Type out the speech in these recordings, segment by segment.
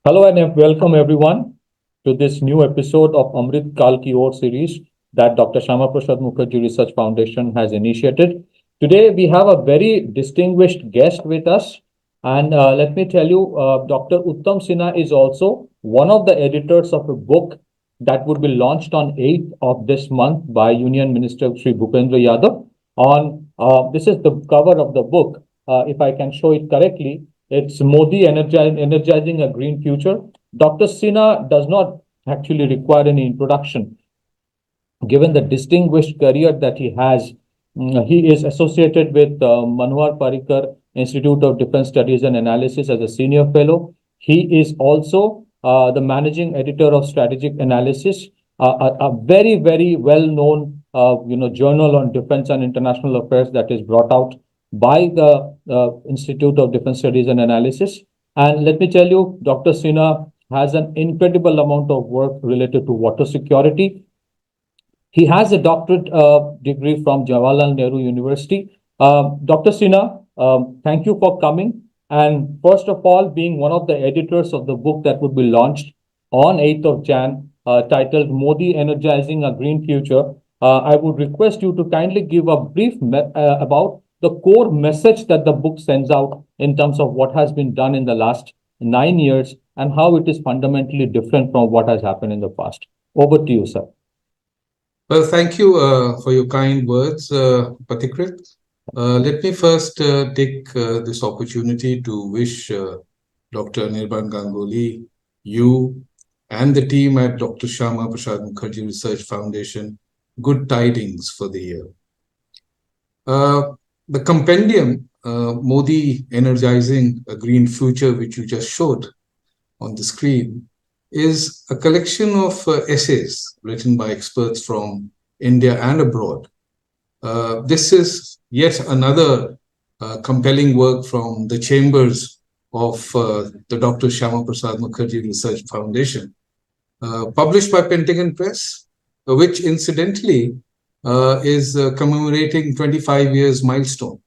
Hello and welcome everyone to this new episode of Amrit Kaal Ki Aur series that Dr. Shama Prasad Mukherjee Research Foundation has initiated. Today we have a very distinguished guest with us, and let me tell you, Dr. Uttam Sinha is also one of the editors of a book that would be launched on 8th of this month by Union Minister Sri Bhupendra Yadav. On this is the cover of the book. If I can show it correctly, it's Modi energizing a green future. Dr. Sinha does not actually require any introduction, given the distinguished career that he has. He is associated with Manohar Parrikar Institute of Defense Studies and Analysis as a senior fellow. He is also the managing editor of Strategic Analysis, a very, very well-known journal on defense and international affairs that is brought out by the Institute of Defense Studies and Analysis. And let me tell you, Dr. Sinha has an incredible amount of work related to water security. He has a doctorate degree from Jawaharlal Nehru University. Dr. Sinha, thank you for coming. And first of all, being one of the editors of the book that would be launched on 8th of Jan, titled Modi Energizing a Green Future, I would request you to kindly give a brief about the core message that the book sends out in terms of what has been done in the last 9 years and how it is fundamentally different from what has happened in the past. Over to you, sir. Well, thank you for your kind words, Patikrit. Let me first take this opportunity to wish Dr. Nirban Ganguly, you, and the team at Dr. Shama Prasad Mukherjee Research Foundation good tidings for the year. The compendium, Modi Energizing a Green Future, which you just showed on the screen, is a collection of essays written by experts from India and abroad. This is yet another compelling work from the chambers of the Dr. Shama Prasad Mukherjee Research Foundation, published by Pentagon Press, which incidentally is commemorating 25 years milestone.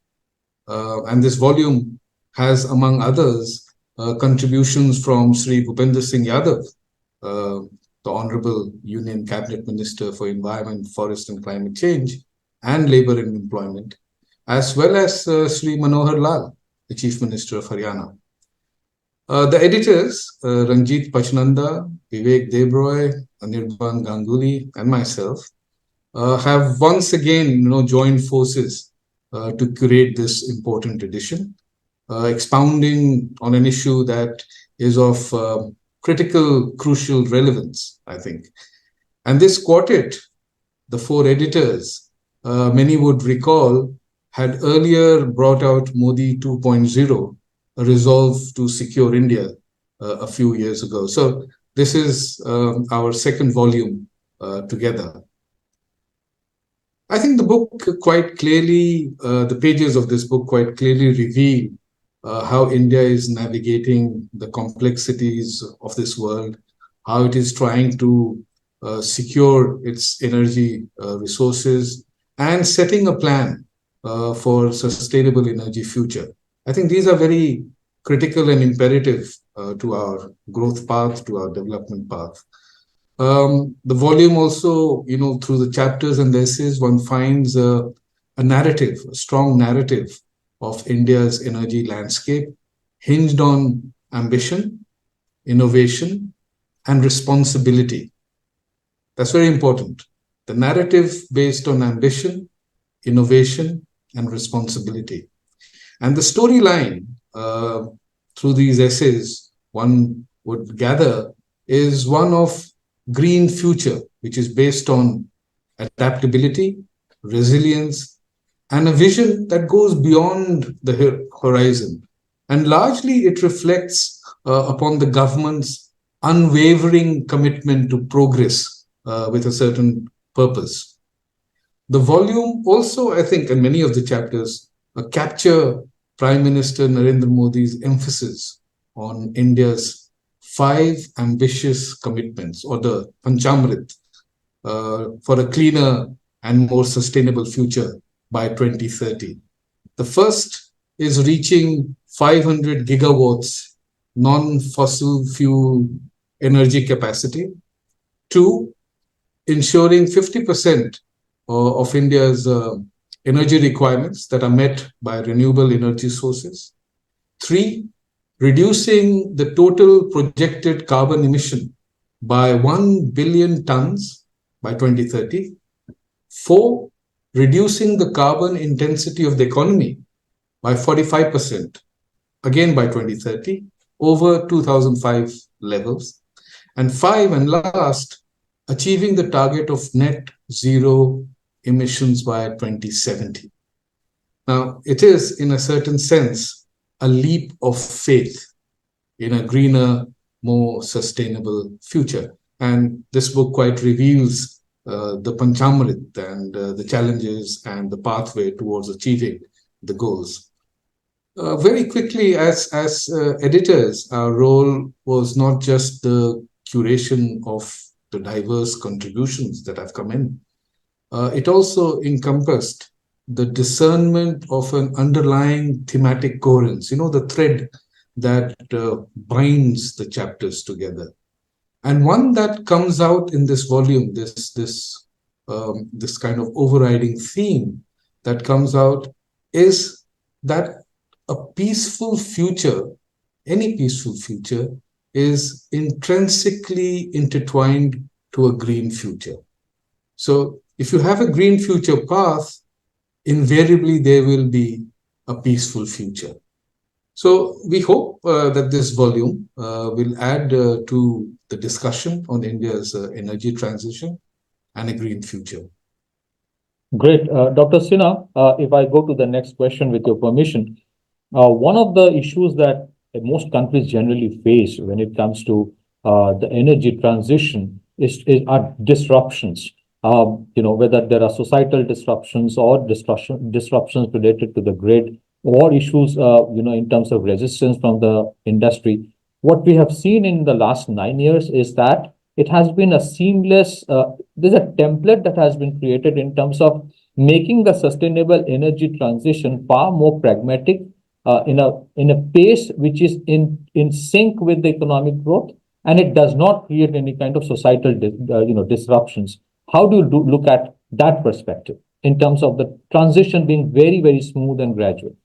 And this volume has, among others, contributions from Sri Bhupendra Singh Yadav, the Honorable Union Cabinet Minister for Environment, Forest and Climate Change and Labour and Employment, as well as Sri Manohar Lal, the Chief Minister of Haryana. The editors, Ranjit Pachnanda, Vivek Debroy, Anirban Ganguly, and myself, have once again joined forces to curate this important edition, expounding on an issue that is of critical, crucial relevance, I think. And this quartet, the four editors, many would recall, had earlier brought out Modi 2.0, a resolve to secure India, a few years ago. So this is our second volume together. I think the book quite clearly, the pages of this book quite clearly reveal how India is navigating the complexities of this world, how it is trying to secure its energy resources and setting a plan for sustainable energy future. I think these are very critical and imperative to our growth path, to our development path. The volume also, through the chapters and the essays, one finds a narrative, a strong narrative of India's energy landscape, hinged on ambition, innovation, and responsibility. That's very important. The narrative based on ambition, innovation, and responsibility. And the storyline through these essays, one would gather, is one of green future, which is based on adaptability, resilience, and a vision that goes beyond the horizon. And largely it reflects upon the government's unwavering commitment to progress with a certain purpose. The volume also, I think, and many of the chapters capture Prime Minister Narendra Modi's emphasis on India's 5 ambitious commitments, or the Panchamrit, for a cleaner and more sustainable future by 2030. The first is reaching 500 gigawatts non-fossil fuel energy capacity. Two, ensuring 50% of India's energy requirements that are met by renewable energy sources. Three, reducing the total projected carbon emission by 1 billion tons by 2030. Four, reducing the carbon intensity of the economy by 45%, again by 2030, over 2005 levels. And five, and last, achieving the target of net zero emissions by 2070. Now, it is, in a certain sense, a leap of faith in a greener, more sustainable future. And this book quite reveals the Panchamrit and the challenges and the pathway towards achieving the goals. Very quickly, as editors, our role was not just the curation of the diverse contributions that have come in. It also encompassed the discernment of an underlying thematic coherence, the thread that binds the chapters together. And one that comes out in this volume, this kind of overriding theme that comes out, is that a peaceful future, any peaceful future, is intrinsically intertwined to a green future. So if you have a green future path, invariably there will be a peaceful future. So we hope that this volume will add to the discussion on India's energy transition and a green future. Great. Dr. Sinha, if I go to the next question with your permission, one of the issues that most countries generally face when it comes to the energy transition are disruptions. Whether there are societal disruptions or disruptions related to the grid, or issues, in terms of resistance from the industry. What we have seen in the last 9 years is that it has been a seamless, there's a template that has been created in terms of making the sustainable energy transition far more pragmatic, in a pace which is in sync with the economic growth, and it does not create any kind of societal disruptions. How do you look at that perspective in terms of the transition being very, very smooth and gradual?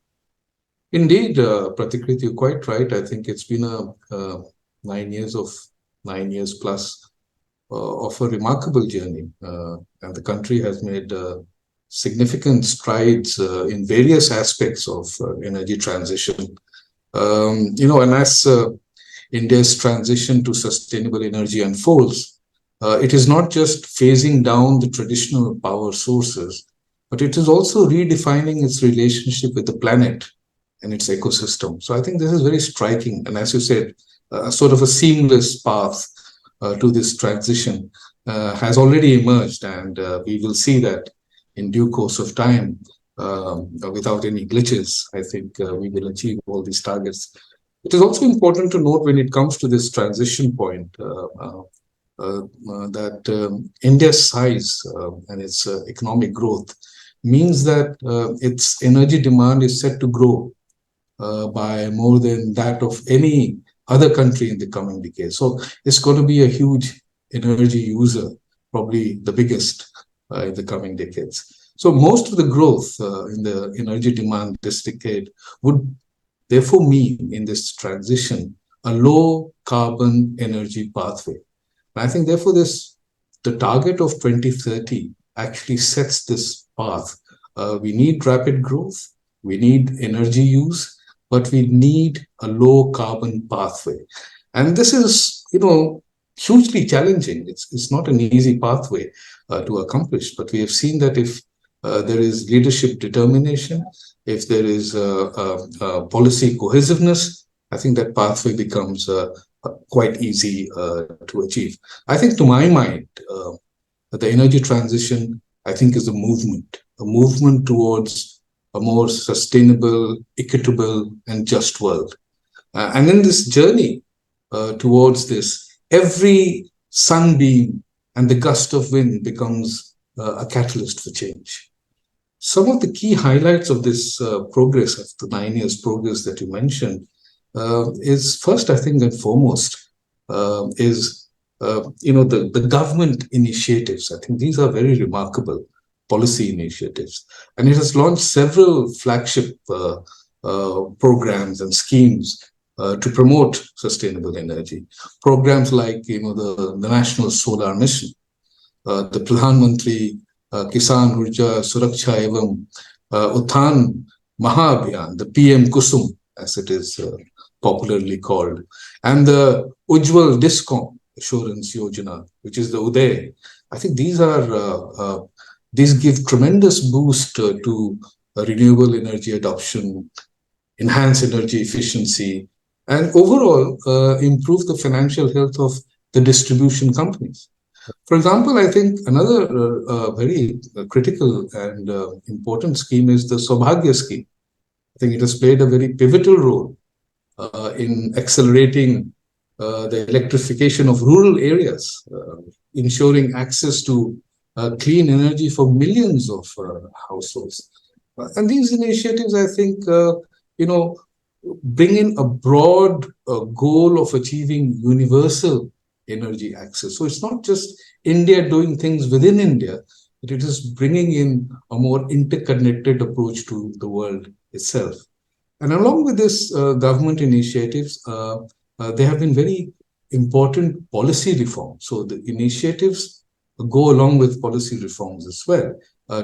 Indeed, Pratikrit, you're quite right. I think it's been a 9 years plus of a remarkable journey, and the country has made significant strides in various aspects of energy transition. And as India's transition to sustainable energy unfolds, it is not just phasing down the traditional power sources, but it is also redefining its relationship with the planet and its ecosystem. So I think this is very striking. And as you said, sort of a seamless path to this transition has already emerged. And we will see that in due course of time, without any glitches. I think we will achieve all these targets. It is also important to note when it comes to this transition point that India's size and its economic growth means that its energy demand is set to grow by more than that of any other country in the coming decades. So it's going to be a huge energy user, probably the biggest in the coming decades. So most of the growth in the energy demand this decade would therefore mean in this transition a low carbon energy pathway. And I think therefore the target of 2030 actually sets this path. We need rapid growth, we need energy use, but we need a low carbon pathway. And this is, hugely challenging. It's not an easy pathway to accomplish, but we have seen that if there is leadership determination, if there is policy cohesiveness, I think that pathway becomes quite easy to achieve. I think, to my mind, the energy transition, I think, is a movement towards a more sustainable, equitable, and just world. And in this journey towards this, every sunbeam and the gust of wind becomes a catalyst for change. Some of the key highlights of this progress, of the 9 years progress that you mentioned, is first, I think, and foremost, is the government initiatives. I think these are very remarkable policy initiatives, and it has launched several flagship programs and schemes to promote sustainable energy. Programs like the National Solar Mission, the Pradhan Mantri Kisan Urja Suraksha Evam Uthan Mahabhiyan, the PM Kusum, as it is popularly called, and the Ujjwal Discom Assurance Yojana, which is the Uday. I think these give tremendous boost to renewable energy adoption, enhance energy efficiency, and overall improve the financial health of the distribution companies. For example, I think another very critical and important scheme is the Saubhagya scheme. I think it has played a very pivotal role in accelerating the electrification of rural areas, ensuring access to clean energy for millions of households. And these initiatives, I think, bring in a broad goal of achieving universal energy access. So it's not just India doing things within India, but it is bringing in a more interconnected approach to the world itself. And along with this government initiatives, there have been very important policy reforms. So the initiatives go along with policy reforms as well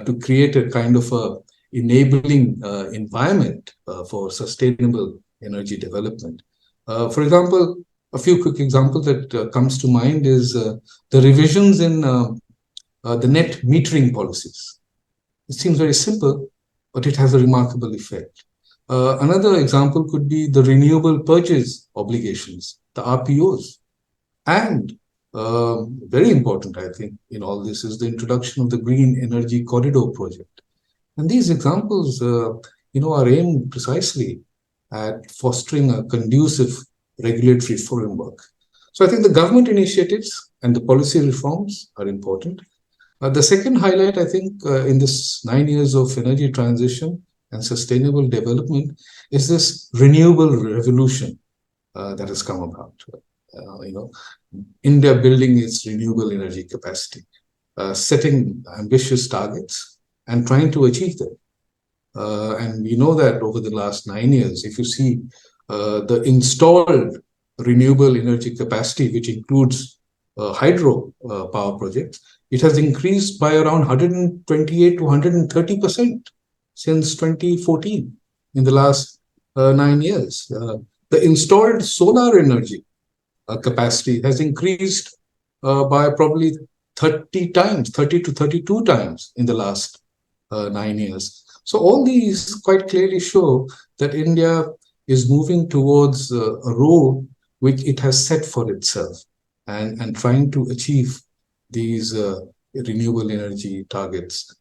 to create a kind of a enabling environment for sustainable energy development. For example, a few quick examples that comes to mind is the revisions in the net metering policies. It seems very simple, but it has a remarkable effect. Another example could be the renewable purchase obligations, the RPOs. And very important, I think, in all this is the introduction of the Green Energy Corridor project. And these examples, are aimed precisely at fostering a conducive regulatory framework. So I think the government initiatives and the policy reforms are important. The second highlight, I think, in this 9 years of energy transition and sustainable development is this renewable revolution that has come about. India building its renewable energy capacity, setting ambitious targets and trying to achieve them. And we know that over the last 9 years, if you see the installed renewable energy capacity, which includes hydro power projects, it has increased by around 128 to 130% since 2014 in the last 9 years. The installed solar energy capacity has increased by probably 30 to 32 times in the last 9 years. So all these quite clearly show that India is moving towards a road which it has set for itself and trying to achieve these renewable energy targets.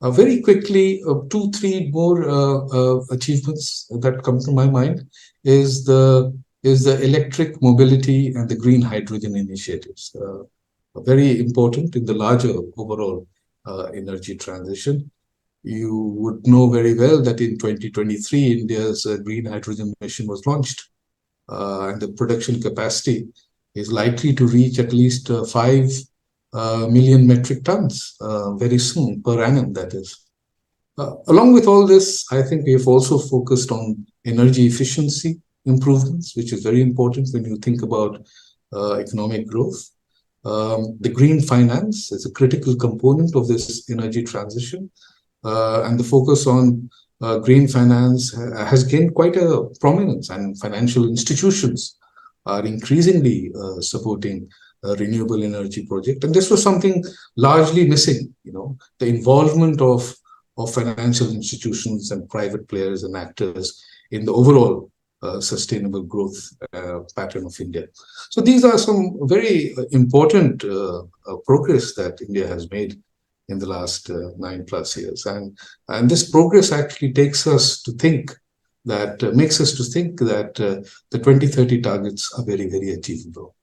Very quickly, 2, 3 more achievements that come to my mind is the electric mobility and the green hydrogen initiatives. Very important in the larger overall energy transition. You would know very well that in 2023, India's green hydrogen mission was launched, and the production capacity is likely to reach at least 5 million metric tons very soon, per annum, that is. Along with all this, I think we have also focused on energy efficiency improvements, which is very important when you think about economic growth. The green finance is a critical component of this energy transition. And the focus on green finance has gained quite a prominence, and financial institutions are increasingly supporting renewable energy project. And this was something largely missing, the involvement of financial institutions and private players and actors in the overall sustainable growth pattern of India. So these are some very important progress that India has made in the last 9+ years. And this progress actually takes us to think that, makes us to think that the 2030 targets are very, very achievable.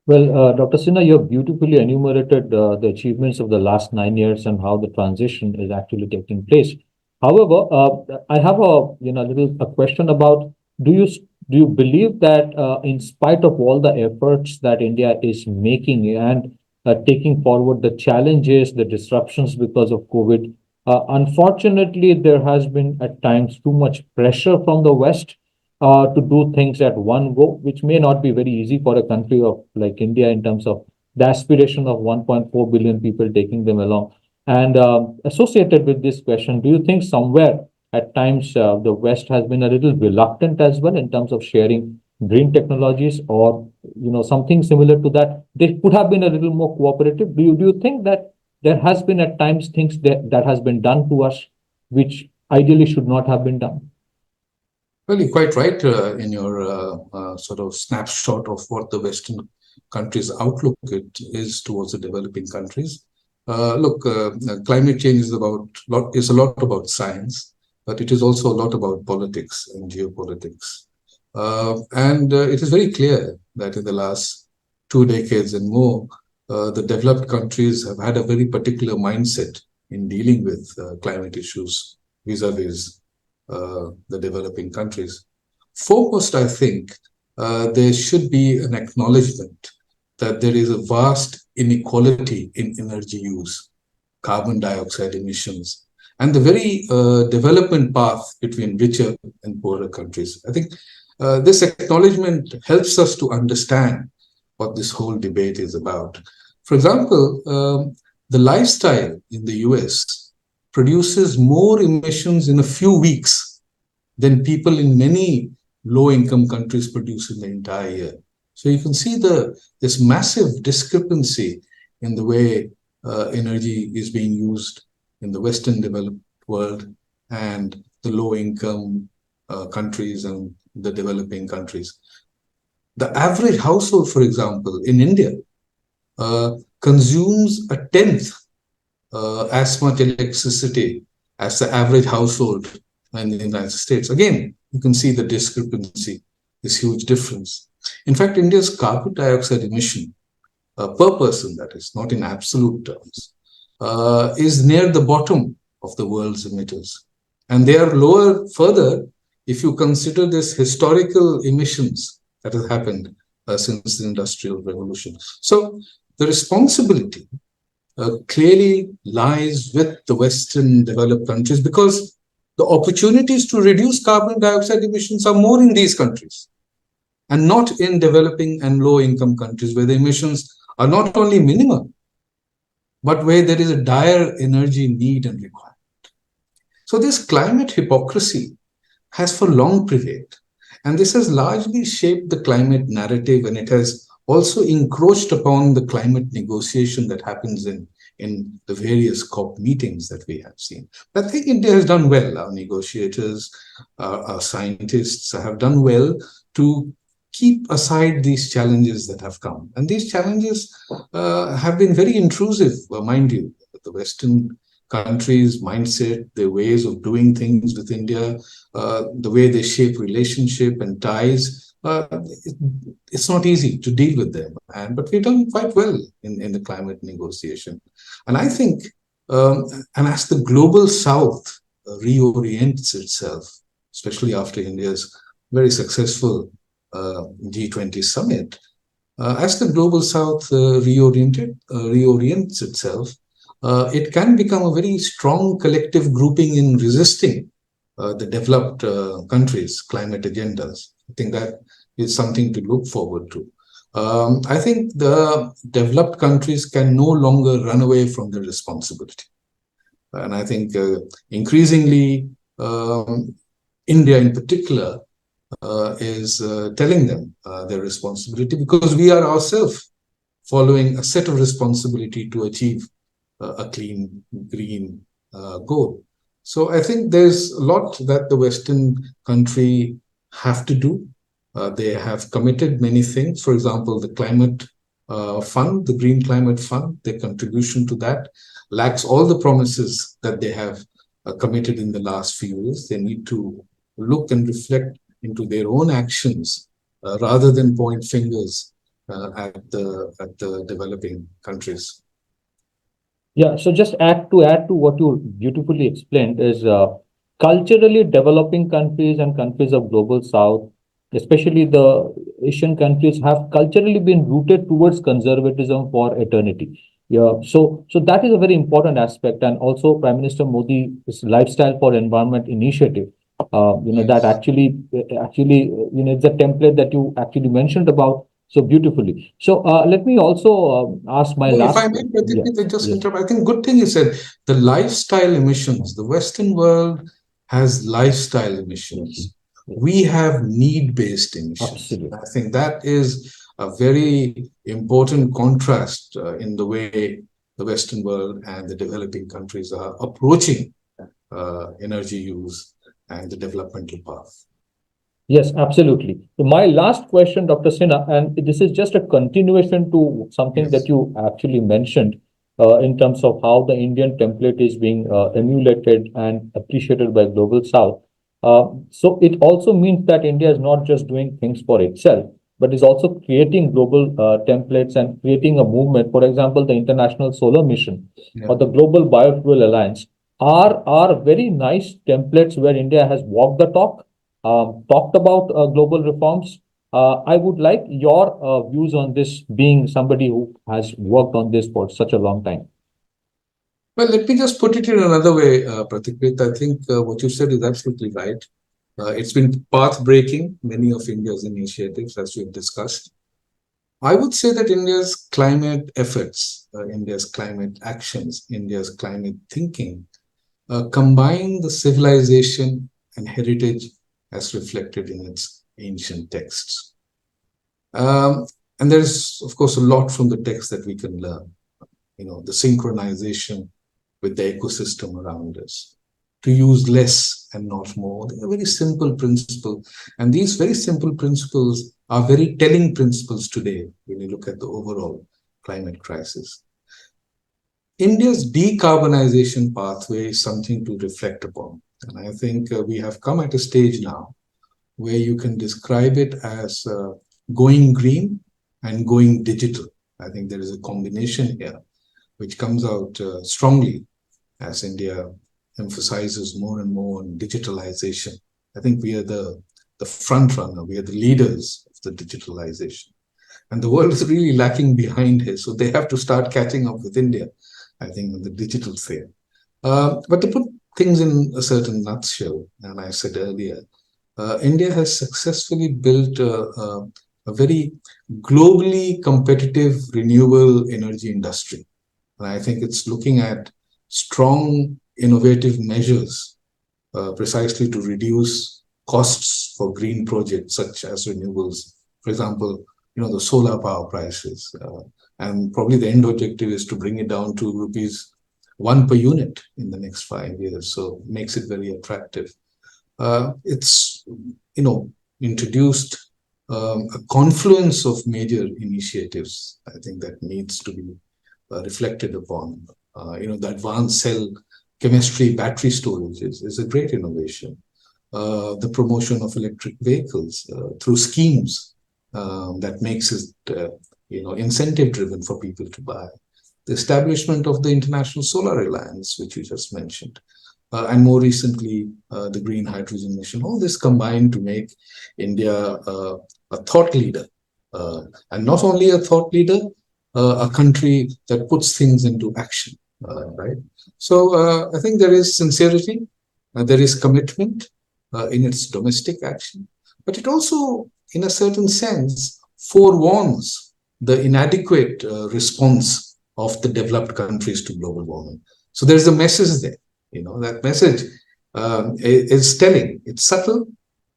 Well, Dr. Sinha, you have beautifully enumerated the achievements of the last 9 years and how the transition is actually taking place. However, I have a question about, do you Do you believe that, in spite of all the efforts that India is making and taking forward the challenges, the disruptions because of COVID, unfortunately, there has been at times too much pressure from the West to do things at one go, which may not be very easy for a country of like India in terms of the aspiration of 1.4 billion people taking them along. And associated with this question, do you think somewhere at times the West has been a little reluctant as well in terms of sharing green technologies, or something similar to that? They could have been a little more cooperative. Do you think that there has been at times things that has been done to us which ideally should not have been done? Well, you're quite right in your sort of snapshot of what the Western countries' outlook it is towards the developing countries. Look, climate change is a lot about science, but it is also a lot about politics and geopolitics. And it is very clear that in the last 2 decades and more, the developed countries have had a very particular mindset in dealing with climate issues vis-a-vis the developing countries. Foremost, I think there should be an acknowledgement that there is a vast inequality in energy use, carbon dioxide emissions, and the very development path between richer and poorer countries. I think this acknowledgement helps us to understand what this whole debate is about. For example, the lifestyle in the US produces more emissions in a few weeks than people in many low-income countries produce in the entire year. So you can see this massive discrepancy in the way energy is being used in the Western developed world and the low-income countries and the developing countries. The average household, for example, in India consumes a tenth as much electricity as the average household in the United States. Again, you can see the discrepancy, this huge difference. In fact, India's carbon dioxide emission per person, that is, not in absolute terms, is near the bottom of the world's emitters. And they are lower further if you consider this historical emissions that has happened since the Industrial Revolution. So the responsibility clearly lies with the Western developed countries because the opportunities to reduce carbon dioxide emissions are more in these countries and not in developing and low-income countries where the emissions are not only minimum, but where there is a dire energy need and requirement. So this climate hypocrisy has for long prevailed, and this has largely shaped the climate narrative, and it has also encroached upon the climate negotiation that happens in the various COP meetings that we have seen. But I think India has done well. Our negotiators, our scientists have done well to keep aside these challenges that have come. And these challenges have been very intrusive, mind you. The Western countries' mindset, their ways of doing things with India, the way they shape relationship and ties, it's not easy to deal with them. But we've done quite well in the climate negotiation. And I think, and as the global South reorients itself, especially after India's very successful G20 summit, as the global South reorients itself, it can become a very strong collective grouping in resisting the developed countries' climate agendas. I think that is something to look forward to. I think the developed countries can no longer run away from their responsibility. And I think increasingly, India in particular is telling them their responsibility, because we are ourselves following a set of responsibility to achieve a clean, green goal. So I think there's a lot that the Western country have to do. They have committed many things. For example, the climate fund, the Green Climate Fund, their contribution to that lacks all the promises that they have committed in the last few years. They need to look and reflect into their own actions rather than point fingers at the developing countries. Yeah, so just add to what you beautifully explained is culturally developing countries and countries of global south, especially the Asian countries, have culturally been rooted towards conservatism for eternity. Yeah, so that is a very important aspect, and also Prime Minister Modi's lifestyle for environment initiative. That Yes. actually, it's a template that you actually mentioned about so beautifully. So let me also ask my No, if I last. may, Yeah, Pratik, just yes, interrupt. I think good thing you said the lifestyle emissions. The Western world has lifestyle yes, emissions. yes, We have need-based emissions. absolutely. I think that is a very important contrast in the way the Western world and the developing countries are approaching energy use and the developmental path. Yes, absolutely. So my last question, Dr. Sinha, and this is just a continuation to something that Yes. you actually mentioned in terms of how the Indian template is being emulated and appreciated by Global South. So it also means that India is not just doing things for itself, but is also creating global templates and creating a movement. For example, the International Solar Mission Yeah. or the Global Biofuel Alliance are very nice templates where India has walked the talk, talked about global reforms. I would like your views on this, being somebody who has worked on this for such a long time. Well, let me just put it in another way, Pratikrit. I think what you said is absolutely right. It's been path breaking, many of India's initiatives, as we've discussed. I would say that India's climate efforts, India's climate actions, India's climate thinking combine the civilization and heritage as reflected in its ancient texts. Um, and there's, of course, a lot from the text that we can learn. The synchronization with the ecosystem around us, to use less and not more. They're a very simple principle. And these very simple principles are very telling principles today when you look at the overall climate crisis. India's decarbonization pathway is something to reflect upon. And I think we have come at a stage now where you can describe it as going green and going digital. I think there is a combination here which comes out strongly as India emphasizes more and more on digitalization. I think we are the front runner, we are the leaders of the digitalization. And the world is really lacking behind here. So they have to start catching up with India, I think, in the digital sphere. But to put things in a certain nutshell, and I said earlier, India has successfully built a very globally competitive renewable energy industry. And I think it's looking at strong innovative measures precisely to reduce costs for green projects such as renewables. For example, the solar power prices. And probably the end objective is to bring it down to rupees 1 per unit in the next 5 years. So makes it very attractive. It's, introduced a confluence of major initiatives, I think, that needs to be reflected upon. The advanced cell chemistry battery storage is a great innovation. The promotion of electric vehicles through schemes that makes it, incentive driven for people to buy. The establishment of the International Solar Alliance, which you just mentioned, and more recently, the green hydrogen mission. All this combined to make India a thought leader, and not only a thought leader, a country that puts things into action, right? So I think there is sincerity, there is commitment in its domestic action, but it also, in a certain sense, forewarns the inadequate response of the developed countries to global warming. So there's a message there. That message is telling. It's subtle,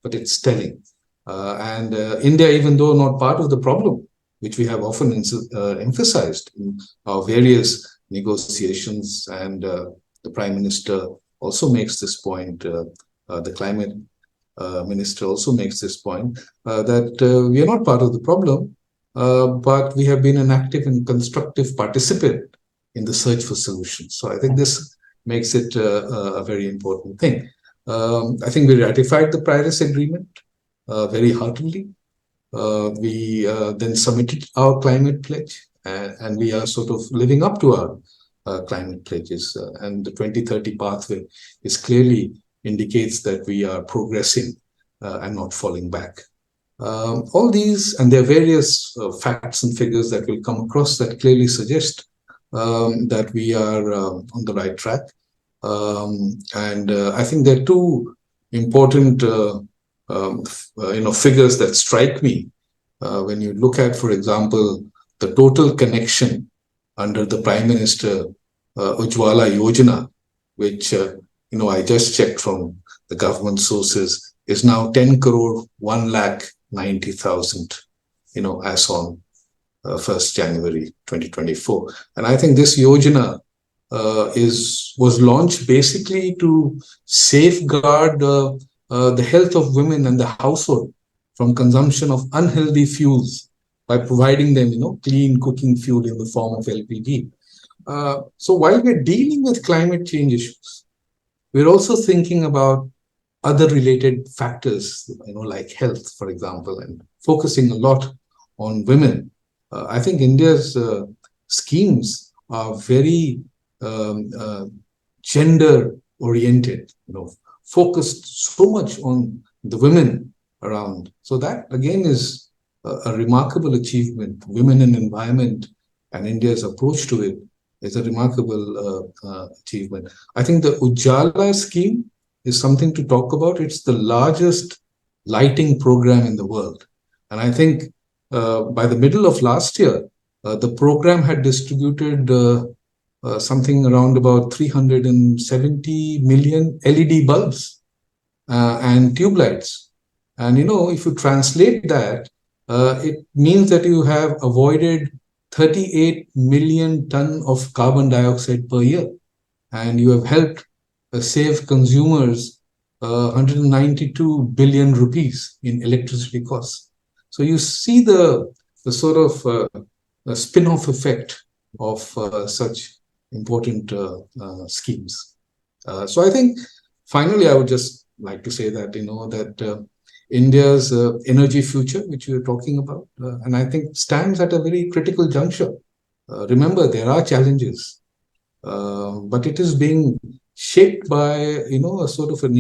but it's telling. And India, even though not part of the problem, which we have often emphasized in our various negotiations, and the Prime Minister also makes this point, the climate minister also makes this point, that we are not part of the problem, but we have been an active and constructive participant in the search for solutions. So I think this makes it a very important thing. I think we ratified the Paris Agreement very heartily. We then submitted our climate pledge, and we are sort of living up to our climate pledges. And the 2030 pathway is clearly indicates that we are progressing and not falling back. All these, and there are various facts and figures that will come across that clearly suggest that we are on the right track. And I think there are two important figures that strike me when you look at, for example, the total connection under the Prime Minister Ujjwala Yojana, which I just checked from the government sources, is now 10 crore 1,90,000, as on 1st January 2024. And I think this Yojana was launched basically to safeguard the health of women and the household from consumption of unhealthy fuels by providing them, clean cooking fuel in the form of LPG. So while we're dealing with climate change issues, we're also thinking about other related factors, like health, for example, and focusing a lot on women. I think India's schemes are very gender oriented, focused so much on the women around. So that again is a remarkable achievement. Women and environment and India's approach to it is a remarkable achievement. I think the Ujjala scheme is something to talk about. It's the largest lighting program in the world. And I think by the middle of last year, the program had distributed something around about 370 million LED bulbs and tube lights. And, if you translate that, it means that you have avoided 38 million ton of carbon dioxide per year. And you have helped save consumers 192 billion rupees in electricity costs. So you see the sort of spin-off effect of such important schemes. So I think finally I would just like to say that that India's energy future, which we are talking about, and I think stands at a very critical juncture. Remember, there are challenges, but it is being shaped by a sort of an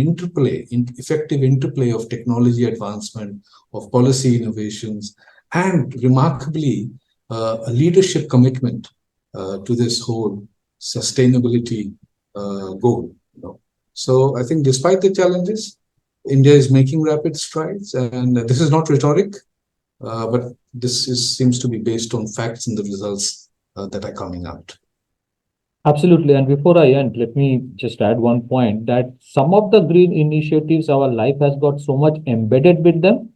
effective interplay of technology advancement, of policy innovations, and remarkably a leadership commitment to this whole sustainability goal. So I think despite the challenges, India is making rapid strides, and this is not rhetoric, but seems to be based on facts and the results that are coming out. Absolutely. And before I end, let me just add one point that some of the green initiatives, our life has got so much embedded with them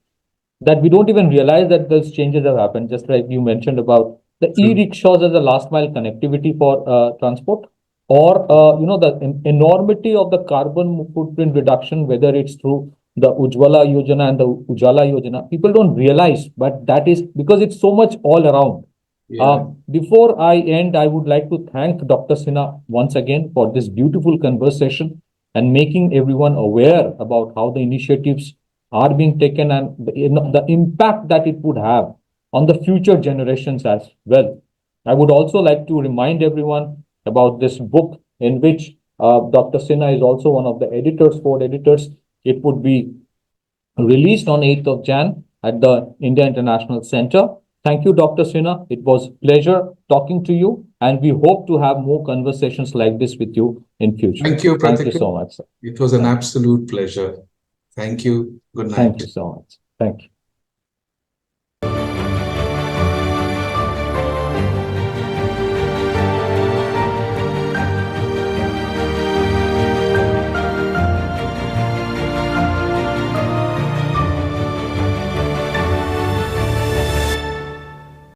that we don't even realize that those changes have happened. Just like you mentioned about the e-rickshaws as a last mile connectivity for transport, or the enormity of the carbon footprint reduction, whether it's through the Ujjwala Yojana and the Ujjala Yojana. People don't realize, but that is because it's so much all around. Yeah. Before I end, I would like to thank Dr. Sinha once again for this beautiful conversation and making everyone aware about how the initiatives are being taken and the impact that it would have on the future generations as well. I would also like to remind everyone about this book in which Dr. Sinha is also one of the editors, co-editors. It would be released on 8th of Jan at the India International Center. Thank you, Dr. Sinha. It was a pleasure talking to you, and we hope to have more conversations like this with you in future. Thank you, Thank you so much, sir. It was an absolute pleasure. Thank you. Good night. Thank you so much. Thank you.